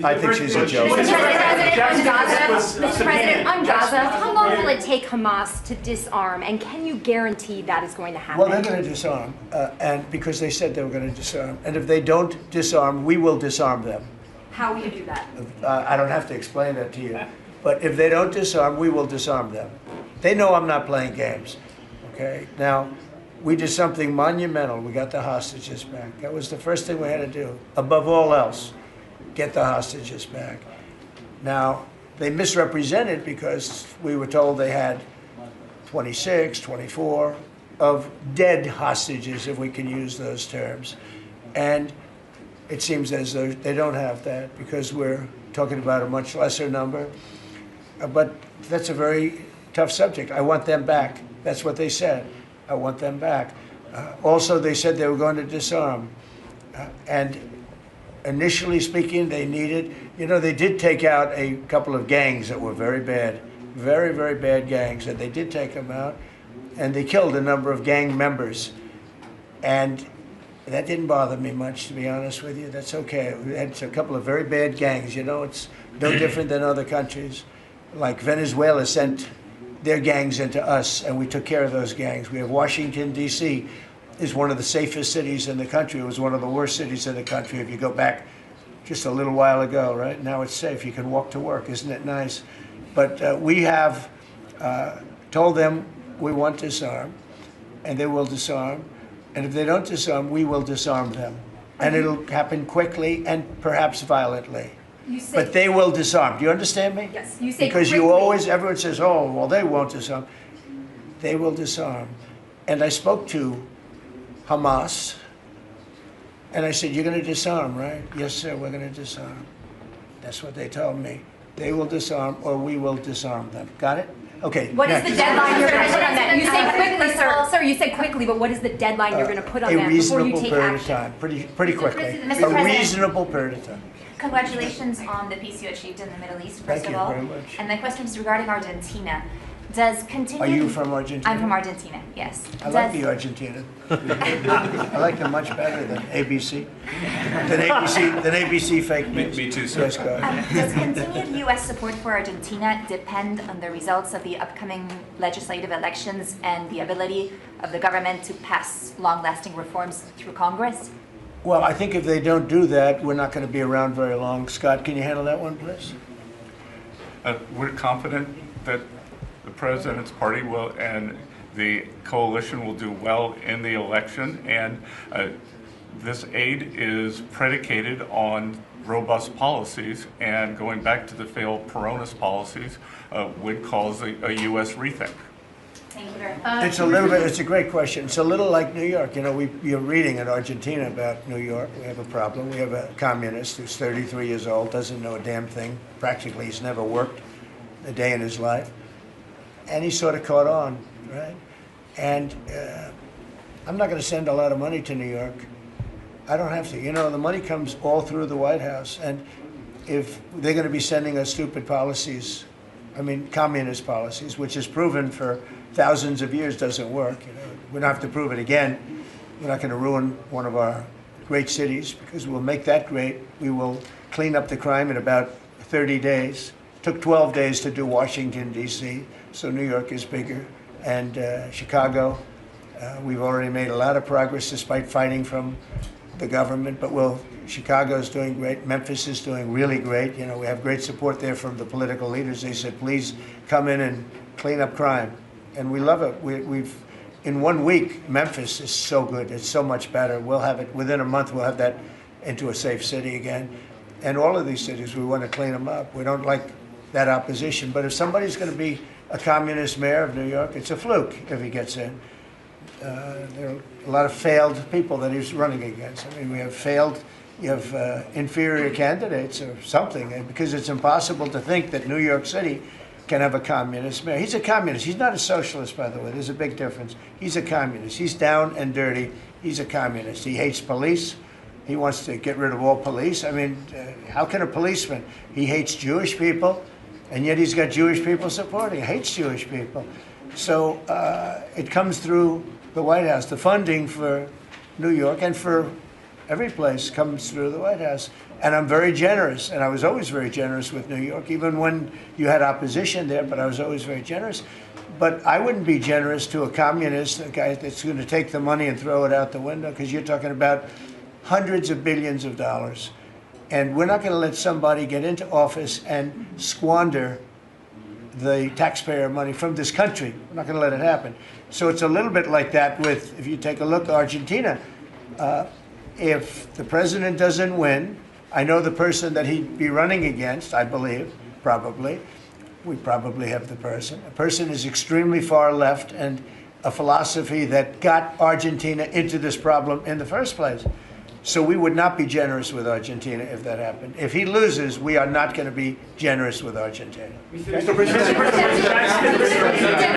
I think she's a joke. Mr. President, on Gaza, how long will it take Hamas to disarm, and can you guarantee that is going to happen? Well, they're going to disarm, and because they said they were going to disarm. And if they don't disarm, we will disarm them. How will you do that? I don't have to explain that to you. But if they don't disarm, we will disarm them. They know I'm not playing games. Okay? Now, we did something monumental. We got the hostages back. That was the first thing we had to do. Above all else, get the hostages back. Now, they misrepresented because we were told they had 26, 24 of dead hostages, if we can use those terms. And it seems as though they don't have that because we're talking about a much lesser number. But that's a very tough subject. I want them back. That's what they said. I want them back. Also, they said they were going to disarm. And initially speaking, they needed, they did take out a couple of gangs that were very bad, very, very bad gangs, and they did take them out, and they killed a number of gang members. And that didn't bother me much, to be honest with you. That's okay. We had a couple of very bad gangs. It's no different than other countries. Like Venezuela sent their gangs into us, and we took care of those gangs. We have Washington, D.C. is one of the safest cities in the country. It was one of the worst cities in the country if you go back just a little while ago, right? Now it's safe. You can walk to work. Isn't it nice? But we have told them we want to disarm, and they will disarm. And if they don't disarm, we will disarm them. And it'll happen quickly and perhaps violently. But they will disarm. Do you understand me? Yes. You say because quickly. Everyone says, oh, well, they won't disarm. They will disarm. And I spoke to Hamas, and I said, you're going to disarm, right? Yes, sir, we're going to disarm. That's what they told me. They will disarm, or we will disarm them. Got it? Okay. What is the deadline you're going to put on that? You say quickly, sir. Sir, you said quickly, but what is the deadline you're going to put on that before you take action? A reasonable period of time, pretty quickly. A reasonable period of time. Congratulations on the peace you achieved in the Middle East, first of all. Thank you very much. And my question is regarding Argentina. Does continue? Are you from Argentina? I'm from Argentina, yes. I like the Argentina. I like them much better than ABC. Than ABC fake news. Me too, sir. Yes, go ahead. Does continued U.S. support for Argentina depend on the results of the upcoming legislative elections and the ability of the government to pass long-lasting reforms through Congress? Well, I think if they don't do that, we're not going to be around very long. Scott, can you handle that one, please? We're confident that the president's party will and the coalition will do well in the election, and this aid is predicated on robust policies, and going back to the failed Peronist policies would cause a U.S. rethink. Thank you very much. It's a great question. It's a little like New York. You're reading in Argentina about New York. We have a problem. We have a communist who's 33 years old, doesn't know a damn thing. Practically, he's never worked a day in his life. And he sort of caught on, right? And I'm not going to send a lot of money to New York. I don't have to. The money comes all through the White House. And if they're going to be sending us stupid policies, communist policies, which is proven for thousands of years doesn't work. We don't have to prove it again. We're not going to ruin one of our great cities because we'll make that great. We will clean up the crime in about 30 days. It took 12 days to do Washington, D.C., so New York is bigger. And Chicago, we've already made a lot of progress despite fighting from the government, but Chicago's doing great. Memphis is doing really great. We have great support there from the political leaders. They said, please come in and clean up crime. And we love it. We've in 1 week, Memphis is so good. It's so much better. We'll have it within a month. We'll have that into a safe city again. And all of these cities, we want to clean them up. We don't like that opposition. But if somebody's going to be a communist mayor of New York, it's a fluke if he gets in. There are a lot of failed people that he's running against. We have inferior candidates or something, because it's impossible to think that New York City can have a communist mayor. He's a communist. He's not a socialist, by the way. There's a big difference. He's a communist. He's down and dirty. He's a communist. He hates police. He wants to get rid of all police. How can a policeman? He hates Jewish people, and yet he's got Jewish people supporting. He hates Jewish people. So it comes through the White House. The funding for New York and for Every place comes through the White House. And I'm very generous, and I was always very generous with New York, even when you had opposition there, but I was always very generous. But I wouldn't be generous to a communist, a guy that's going to take the money and throw it out the window, because you're talking about hundreds of billions of dollars. And we're not going to let somebody get into office and squander the taxpayer money from this country. We're not going to let it happen. So it's a little bit like that with, if you take a look at Argentina, if the president doesn't win, I know the person that he'd be running against, I believe, probably. We probably have the person. A person is extremely far left and a philosophy that got Argentina into this problem in the first place. So we would not be generous with Argentina if that happened. If he loses, we are not going to be generous with Argentina. Mr. President.